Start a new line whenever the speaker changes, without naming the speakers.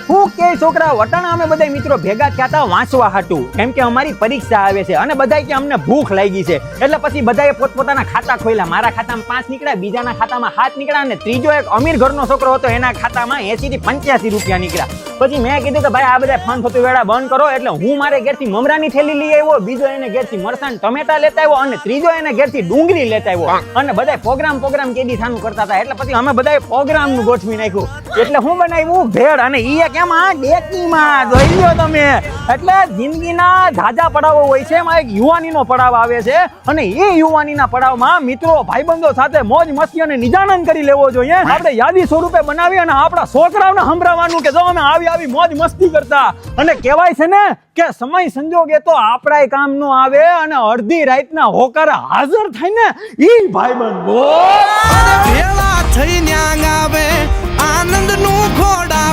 હું કે છોકરા વટાણા અમે બધા મિત્રો ભેગા થયા હતા વાંચવા હાટું, કેમ કે અમારી પરીક્ષા આવે છે અને બધાય કે અમને ભૂખ લાગી છે, એટલે પછી બધાએ પોતપોતાના ખાતા ખોલ્યા. મારા ખાતામાં 5 નીકળ્યા, બીજાના ખાતામાં 7 નીકળ્યા અને ત્રીજો એક અમીર ઘરનો છોકરો હતો એના ખાતામાં 80 થી 85 રૂપિયા નીકળ્યા. પછી મેં કીધું કે ભાઈ આ બધા ફોન થતું વેળા બંધ કરો, એટલે હું મારે ઘેરથી મમરાની થેલી લઈ આવ્યો, બીજો એને ઘેરથી મરચાં ટમેટા લેતા આવ્યો અને ત્રીજો એને ઘેરથી ડુંગળી લેતા આવ્યો. અને બધા પ્રોગ્રામ કેદી થાનું કરતા હતા, એટલે પછી અમે બધાએ પ્રોગ્રામ નું ગોઠવી નાખ્યું. એટલે હું બનાવ્યું ભેળ, અને ઈ કેમ આ ડેકીમાં જોઈ લો તમે. એટલે જિંદગીના ઝાઝા પડાવો હોય છે, એમાં એક યુવાનીનો પડાવ આવે છે અને એ યુવાનીના પડાવમાં મિત્રો ભાઈબંધો સાથે મોજ મસ્તી અને નિજાનંદ કરી લેવો જોઈએ. આપણે યાદી સ્વરૂપે બનાવી અને આપણા છોકરાઓને સંભળાવવાનું કે જો અમે આવી મોજ મસ્તી કરતા. અને કહેવાય છે ને કે સમય સંજોગે તો આપણાય કામ નો આવે અને અડધી રાતના હોકારે હાજર થાય ને ઈ ભાઈબંધ ભેળા થઈને આવે આનંદ નું ખોડા